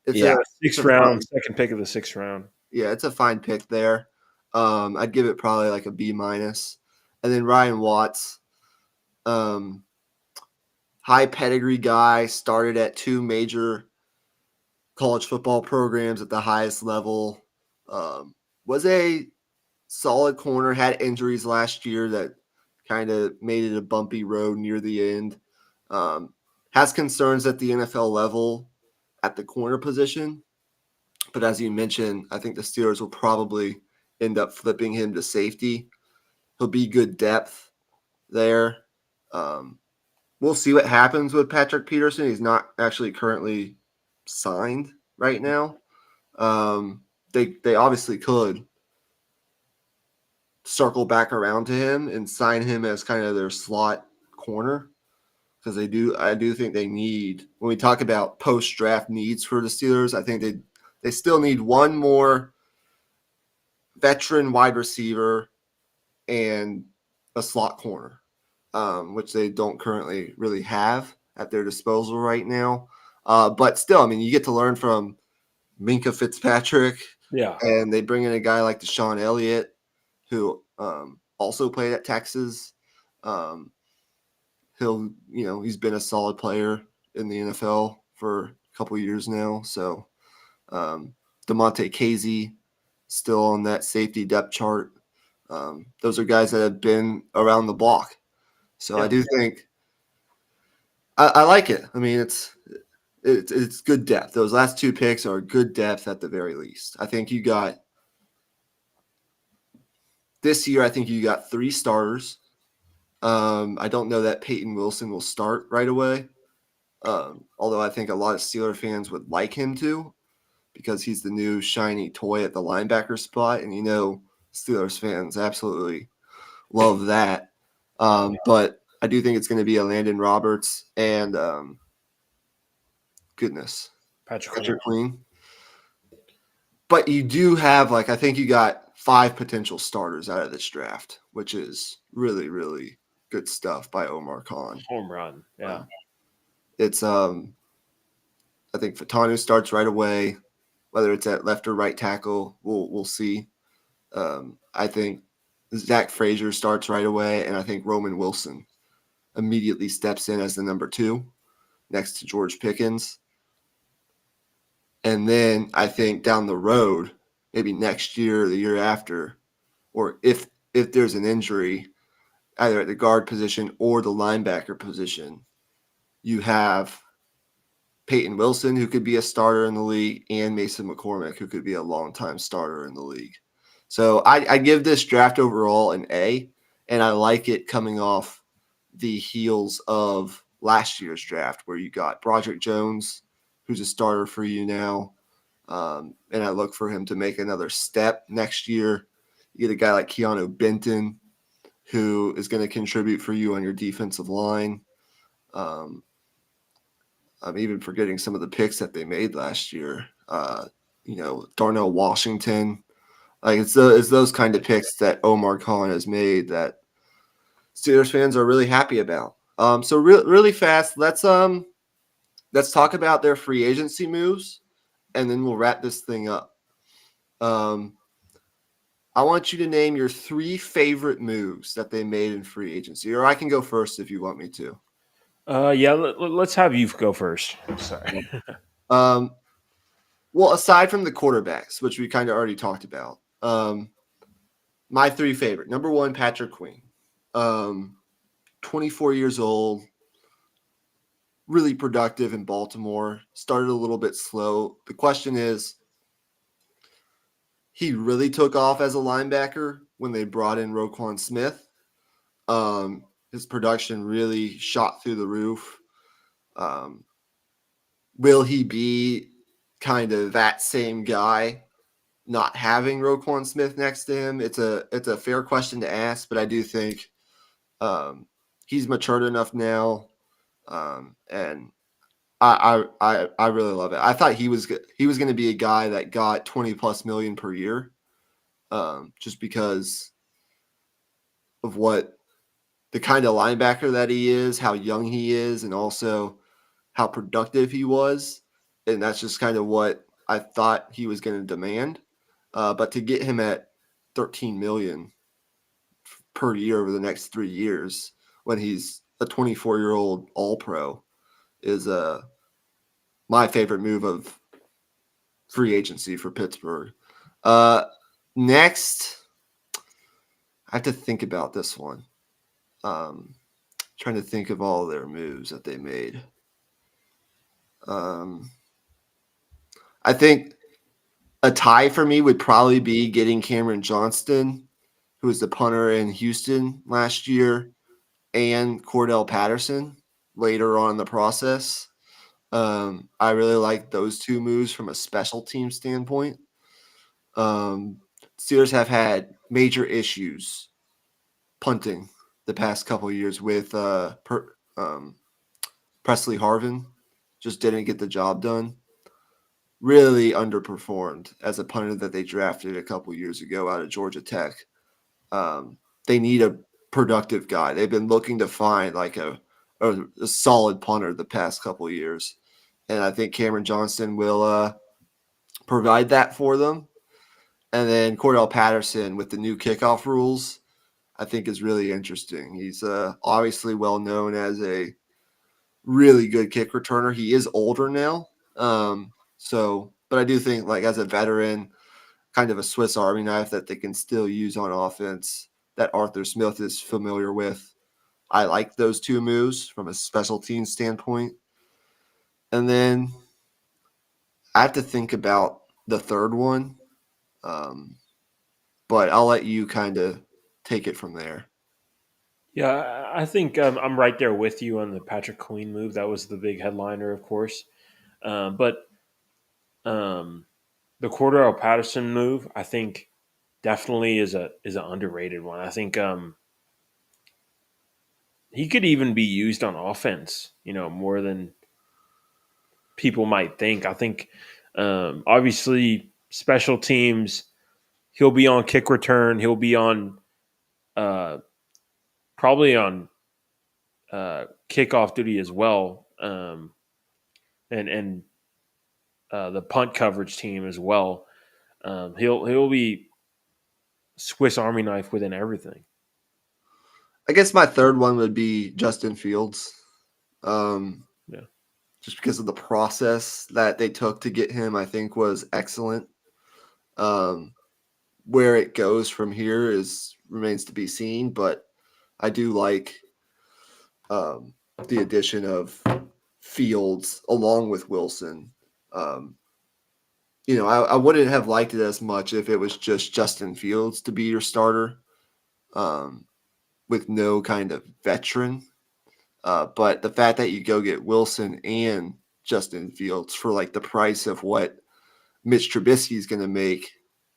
Sixth round, second pick of the 6th round. Yeah, it's a fine pick there. I'd give it probably like a B-. And then Ryan Watts, high pedigree guy, started at 2 major college football programs at the highest level. Was a solid corner, had injuries last year that kind of made it a bumpy road near the end. Has concerns at the NFL level at the corner position. But as you mentioned, I think the Steelers will probably end up flipping him to safety. He'll be good depth there. We'll see what happens with Patrick Peterson. He's not actually currently signed right now. They obviously could circle back around to him and sign him as kind of their slot corner, because I do think they need, when we talk about post-draft needs for the Steelers, I think they still need one more veteran wide receiver and a slot corner, which they don't currently really have at their disposal right now. But still, I mean, you get to learn from Minkah Fitzpatrick. Yeah. And they bring in a guy like Deshaun Elliott, who also played at Texas. He's been a solid player in the NFL for a couple years now. So DeMonte Casey still on that safety depth chart. Those are guys that have been around the block. So I do think I like it. I mean, it's good depth. Those last 2 picks are good depth at the very least. I think you got this year, I think you got 3 starters. I don't know that Peyton Wilson will start right away, although I think a lot of Steeler fans would like him to, because he's the new shiny toy at the linebacker spot, and Steelers fans absolutely love that. But I do think it's going to be a Landon Roberts and Patrick Queen. But you do have, I think you got 5 potential starters out of this draft, which is really, really good stuff by Omar Khan. Home run, yeah. It's I think Fatanu starts right away, whether it's at left or right tackle, we'll see. I think Zach Frazier starts right away, and I think Roman Wilson immediately steps in as the number 2 next to George Pickens. And then I think down the road, maybe next year or the year after, or if there's an injury, either at the guard position or the linebacker position, you have Peyton Wilson, who could be a starter in the league, and Mason McCormick, who could be a longtime starter in the league. So I give this draft overall an A, and I like it coming off the heels of last year's draft, where you got Broderick Jones, who's a starter for you now. And I look for him to make another step next year. You get a guy like Keanu Benton, who is going to contribute for you on your defensive line. I'm even forgetting some of the picks that they made last year. Darnell Washington. It's those kind of picks that Omar Khan has made that Steelers fans are really happy about. So really fast, let's talk about their free agency moves, and then we'll wrap this thing up. I want you to name your 3 favorite moves that they made in free agency, or I can go first if you want me to. Let's have you go first. Sorry. Well, aside from the quarterbacks, which we kind of already talked about, my 3 favorite. Number 1, Patrick Queen. 24 years old, really productive in Baltimore. Started a little bit slow. The question is, he really took off as a linebacker when they brought in Roquan Smith. His production really shot through the roof. Will he be kind of that same guy not having Roquan Smith next to him? It's a fair question to ask, but I do think he's matured enough now, and I really love it. I thought he was going to be a guy that got 20+ million per year, just because of what the kind of linebacker that he is, how young he is, and also how productive he was. And that's just kind of what I thought he was going to demand. But to get him at 13 million per year over the next 3 years when he's a 24-year-old All-Pro is my favorite move of free agency for Pittsburgh. Next, I have to think about this one. Trying to think of all their moves that they made. I think a tie for me would probably be getting Cameron Johnston, who was the punter in Houston last year, and Cordell Patterson later on in the process. I really like those two moves from a special team standpoint. Steelers have had major issues punting the past couple of years with Presley Harvin. Just didn't get the job done. Really underperformed as a punter that they drafted a couple years ago out of Georgia Tech. They need a productive guy. They've been looking to find like a solid punter the past couple years. And I think Cameron Johnston will provide that for them. And then Cordell Patterson with the new kickoff rules, I think is really interesting. He's obviously well known as a really good kick returner. He is older now. But I do think like as a veteran, kind of a Swiss Army knife that they can still use on offense that Arthur Smith is familiar with. I like those two moves from a special team standpoint. And then I have to think about the third one, but I'll let you kind of take it from there. Yeah, I think I'm right there with you on the Patrick Queen move. That was the big headliner, of course. But the Cordell Patterson move, I think, definitely is an underrated one. I think he could even be used on offense, more than people might think. I think obviously special teams, he'll be on kick return. He'll be on probably on kickoff duty as well, and the punt coverage team as well. He'll be Swiss Army knife within everything. I guess my third one would be Justin Fields. Yeah. Just because of the process that they took to get him, I think was excellent. Where it goes from here remains to be seen, but I do like the addition of Fields along with Wilson. I wouldn't have liked it as much if it was just Justin Fields to be your starter with no kind of veteran. But the fact that you go get Wilson and Justin Fields for like the price of what Mitch Trubisky is going to make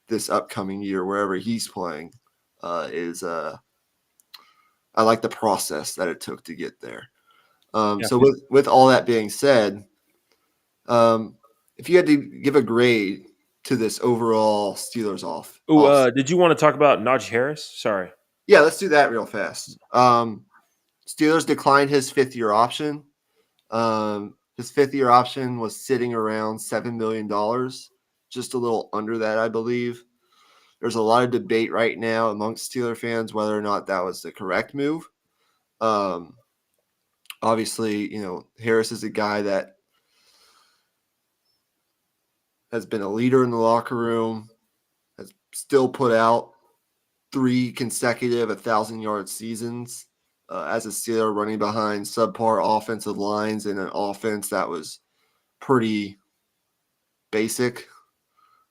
this upcoming year, wherever he's playing, is I like the process that it took to get there. So with all that being said, if you had to give a grade to this overall Steelers off. Did you want to talk about Najee Harris? Sorry. Yeah, let's do that real fast. Steelers declined his fifth-year option. His fifth-year option was sitting around $7 million, just a little under that, I believe. There's a lot of debate right now amongst Steeler fans whether or not that was the correct move. Obviously, Harris is a guy that has been a leader in the locker room, has still put out 3 consecutive 1,000-yard seasons as a Steeler, running behind subpar offensive lines in an offense that was pretty basic,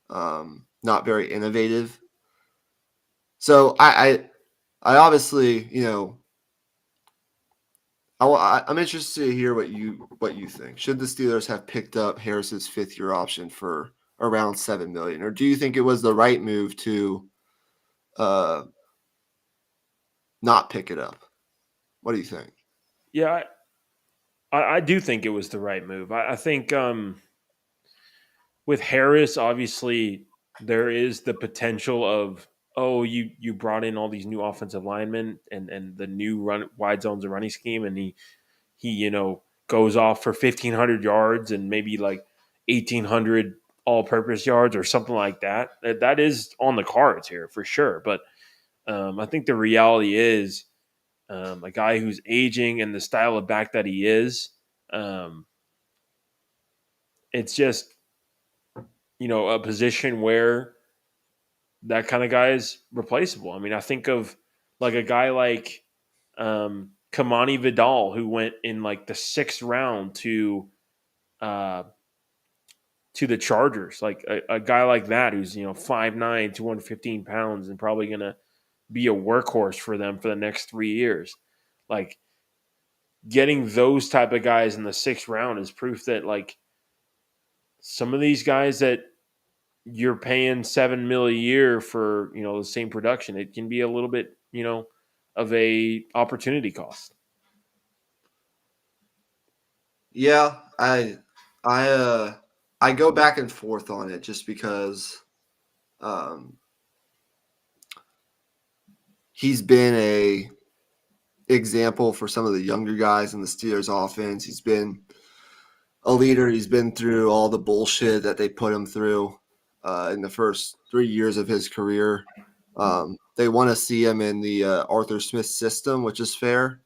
not very innovative. So I obviously, I'm interested to hear what you think. Should the Steelers have picked up Harris's fifth-year option for around $7 million, or do you think it was the right move to not pick it up? What do you think? Yeah, I do think it was the right move. I think with Harris, obviously, there is the potential of, oh, you brought in all these new offensive linemen and the new run wide zones and running scheme, and he goes off for 1,500 yards and maybe like 1,800 all-purpose yards or something like that. That is on the cards here for sure. But I think the reality is a guy who's aging and the style of back that he is. Um, it's just a position where that kind of guy is replaceable. I mean, I think of like a guy like Kamani Vidal, who went in like the 6th round uh, to the Chargers. Like a guy like that who's 5'9", 215 pounds, and probably gonna be a workhorse for them for the next 3 years. Like getting those type of guys in the 6th round is proof that like some of these guys that you're paying $7 million a year for the same production, it can be a little bit of a opportunity cost. Yeah, I go back and forth on it just because he's been a example for some of the younger guys in the Steelers offense. He's been a leader. He's been through all the bullshit that they put him through in the first 3 years of his career. They want to see him in the Arthur Smith system, which is fair.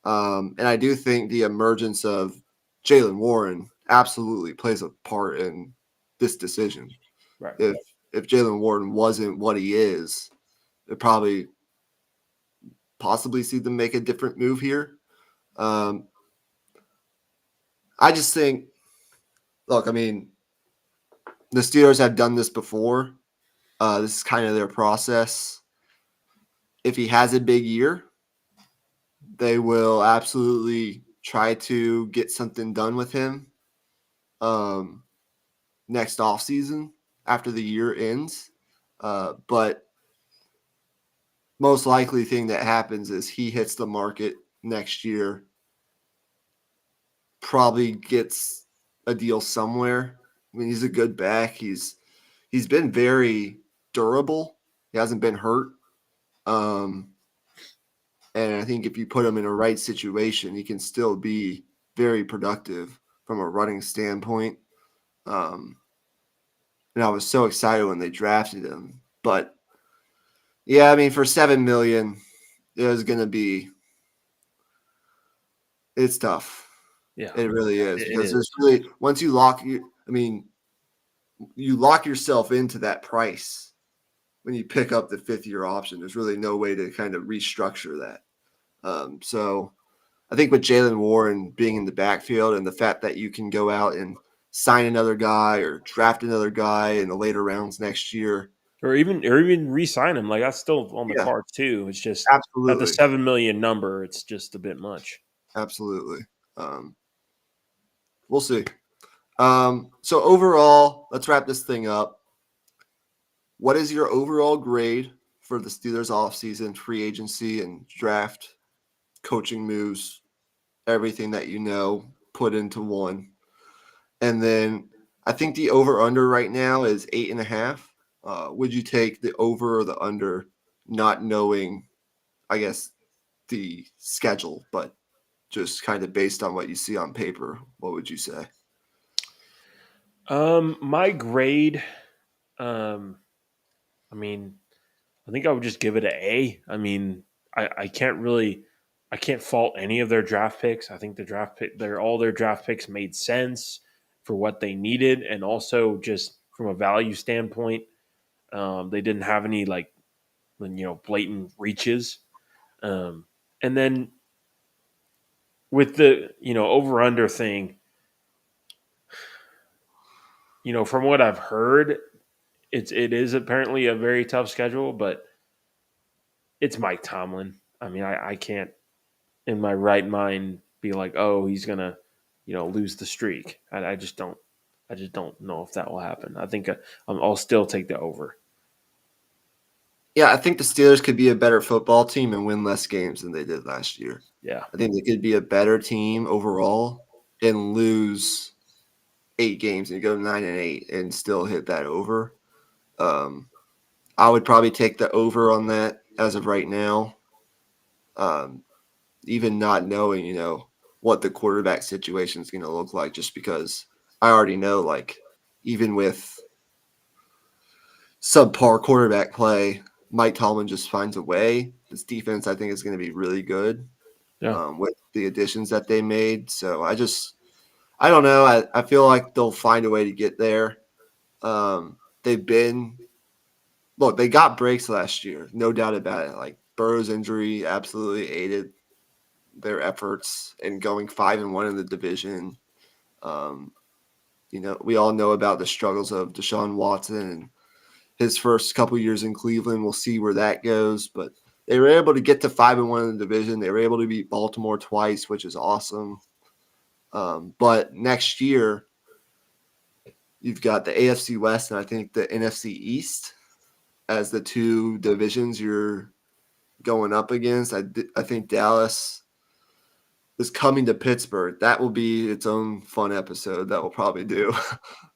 And I do think the emergence of Jaylen Warren absolutely plays a part in this decision. Right. If Jaylen Warren wasn't what he is, it probably possibly see them make a different move here. I just think, look, I mean, the Steelers have done this before. This is kind of their process. If he has a big year, they will absolutely try to get something done with him next offseason after the year ends. But most likely thing that happens is he hits the market next year, probably gets a deal somewhere. I mean, he's a good back. He's been very durable. He hasn't been hurt. And I think if you put him in a right situation, he can still be very productive from a running standpoint. And I was so excited when they drafted him. But yeah, I mean, for $7 million, it was going to be. It's tough. Yeah, it really is because is. there's really once you lock you. I mean, you lock yourself into that price when you pick up the 5th-year option. There's really no way to kind of restructure that. So I think with Jaylen Warren being in the backfield and the fact that you can go out and sign another guy or draft another guy in the later rounds next year, or even re-sign him, like that's still on the cards too. It's just absolutely at the $7 million number, it's just a bit much. Absolutely. We'll see. So overall, let's wrap this thing up. What is your overall grade for the Steelers offseason, free agency, and draft, coaching moves, everything that you know, put into one? And then I think the over-under right now is 8.5. Would you take the over or the under, not knowing, I guess, the schedule, but just kind of based on what you see on paper? What would you say? My grade, I mean, I think I would just give it an A. I mean, I can't fault any of their draft picks. I think all their draft picks made sense for what they needed, and also just from a value standpoint, they didn't have any like blatant reaches. And then with the over under thing, from what I've heard, it is apparently a very tough schedule, but it's Mike Tomlin. I mean, I can't in my right mind be like, oh, he's gonna, lose the streak. I just don't know if that will happen. I think I'll still take the over. Yeah, I think the Steelers could be a better football team and win less games than they did last year. Yeah. I think they could be a better team overall and lose 8 games and go 9-8 and still hit that over. I would probably take the over on that as of right now. Even not knowing, what the quarterback situation is going to look like, just because I already know, like, even with subpar quarterback play, Mike Tomlin just finds a way. This defense, I think, is going to be really good with the additions that they made. So I don't know. I feel like they'll find a way to get there. They got breaks last year, no doubt about it. Like, Burrow's injury absolutely aided their efforts in going 5-1 in the division. We all know about the struggles of Deshaun Watson and his first couple years in Cleveland. We'll see where that goes, but they were able to get to 5-1 in the division. They were able to beat Baltimore twice, which is awesome. But next year, you've got the AFC West and I think the NFC East as the two divisions you're going up against. I think Dallas is coming to Pittsburgh. That will be its own fun episode that we'll probably do.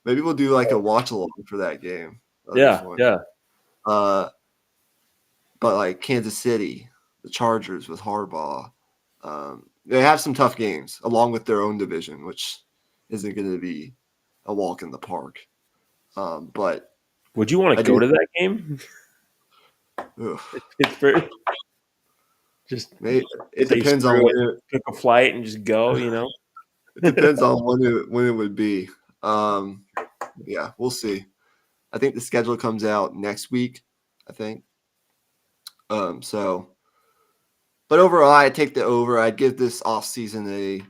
Maybe we'll do like a watch along for that game. Yeah. But like Kansas City, the Chargers with Harbaugh, they have some tough games along with their own division, which isn't going to be a walk in the park. But would you want to go to that game? Pittsburgh. Just it depends on when pick a flight and just go. It depends on when it would be. Yeah, we'll see. I think the schedule comes out next week, I think. But overall, I'd take the over. I'd give this offseason a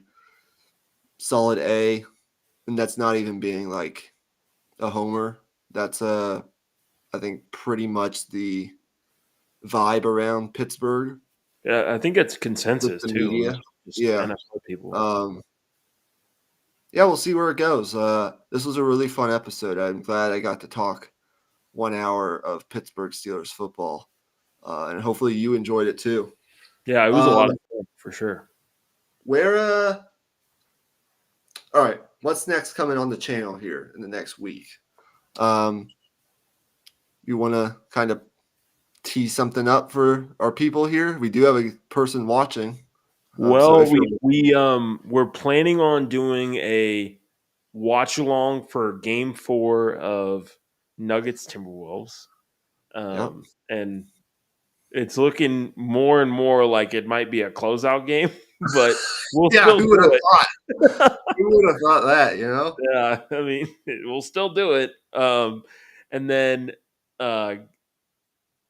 solid A, and that's not even being like a homer. That's I think pretty much the vibe around Pittsburgh. Yeah, I think it's consensus too. Media. Yeah, NFL people. Yeah, we'll see where it goes. This was a really fun episode. I'm glad I got to talk 1 hour of Pittsburgh Steelers football, and hopefully you enjoyed it too. Yeah, it was a lot of fun for sure. All right, what's next coming on the channel here in the next week? You want to kind of tee something up for our people here? We do have a person watching. Well, we're planning on doing a watch along for Game 4 of Nuggets Timberwolves, and it's looking more and more like it might be a closeout game, but we'll still who would do have it. Thought? Who would have thought that? Yeah, I mean, we'll still do it. And then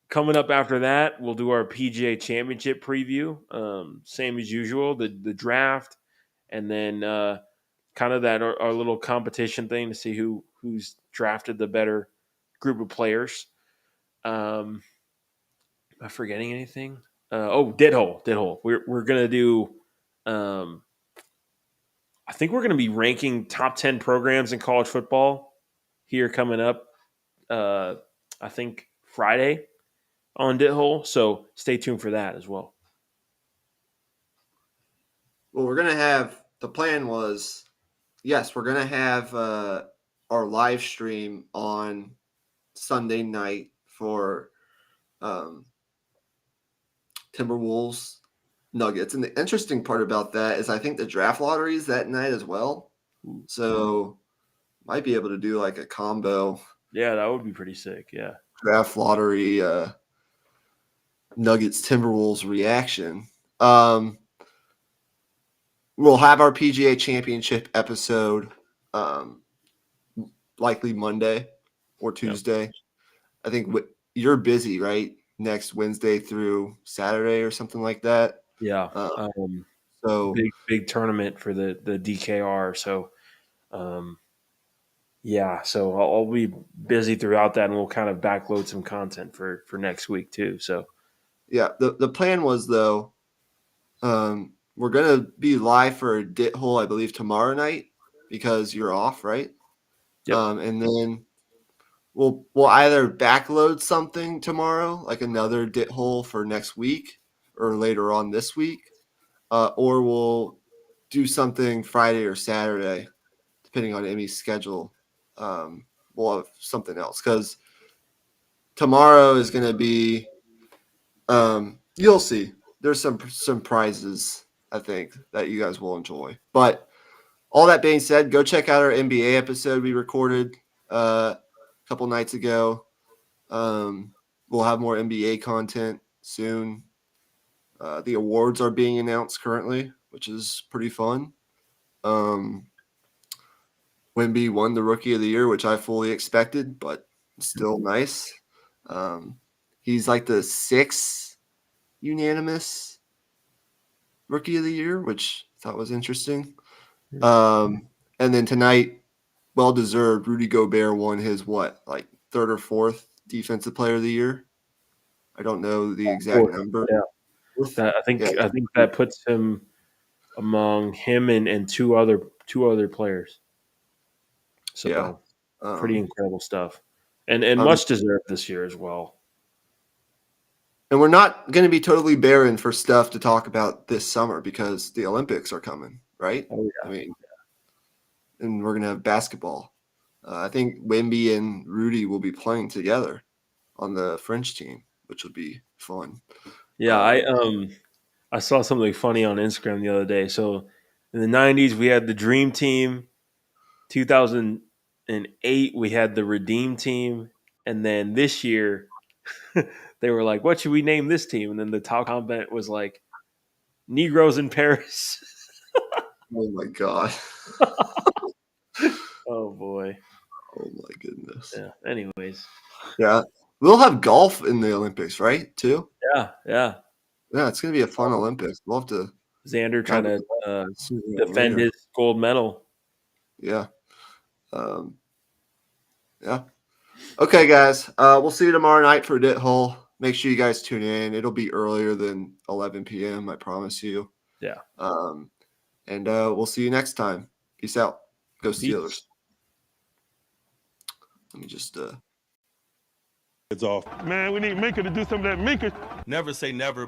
coming up after that, we'll do our PGA Championship preview, same as usual, the draft, and then kind of that our little competition thing to see who's drafted the better group of players. Am I forgetting anything? Dead hole. We're gonna do. I think we're gonna be ranking top 10 programs in college football here coming up. I think Friday on Dit Hole, so stay tuned for that as well. Well, we're gonna have the plan was, yes, we're gonna have our live stream on Sunday night for Timberwolves Nuggets, and the interesting part about that is I think the draft lottery is that night as well, so might be able to do like a combo. Yeah, that would be pretty sick. Yeah, draft lottery. Nuggets Timberwolves reaction. We'll have our PGA Championship episode likely Monday or Tuesday. Yep. I think you're busy, right? Next Wednesday through Saturday or something like that. Yeah. So big tournament for the DKR. So, yeah. So I'll be busy throughout that, and we'll kind of backload some content for next week too. So. Yeah, the plan was, though, we're going to be live for a Dit Hole, I believe, tomorrow night because you're off, right? Yep. And then we'll either backload something tomorrow, like another dit hole for next week or later on this week, or we'll do something Friday or Saturday, depending on Emmy's schedule. We'll have something else because tomorrow is going to be. You'll see. There's some prizes I think that you guys will enjoy. But all that being said, go check out our NBA episode we recorded a couple nights ago. We'll have more NBA content soon. The awards are being announced currently, which is pretty fun. Wemby won the Rookie of the Year, which I fully expected, but still nice. He's like the 6th unanimous Rookie of the Year, which I thought was interesting. And then tonight, well-deserved, Rudy Gobert won his 3rd or 4th Defensive Player of the Year. I don't know the exact number. Yeah. I think that puts him among him and two other players. So pretty incredible stuff. And much deserved this year as well. And we're not going to be totally barren for stuff to talk about this summer because the Olympics are coming, right? Oh, yeah. I mean, and we're going to have basketball. I think Wemby and Rudy will be playing together on the French team, which will be fun. Yeah, I saw something funny on Instagram the other day. So in the 90s, we had the Dream Team. 2008, we had the Redeem Team. And then this year, they were like, what should we name this team? And then the top comment was like, Negroes in Paris. Oh, my God. Oh, boy. Oh, my goodness. Yeah, anyways. Yeah. We'll have golf in the Olympics, right, too? Yeah. Yeah, it's going to be a fun Olympics. We'll have to – Xander trying to defend his gold medal. Yeah. Yeah. Okay, guys. We'll see you tomorrow night for Dit Hole. Make sure you guys tune in. It'll be earlier than 11 p.m., I promise you. Yeah. And we'll see you next time. Peace out. Go Steelers. Let me just It's off. Man, we need Minka to do some of that Minka. Never say never, but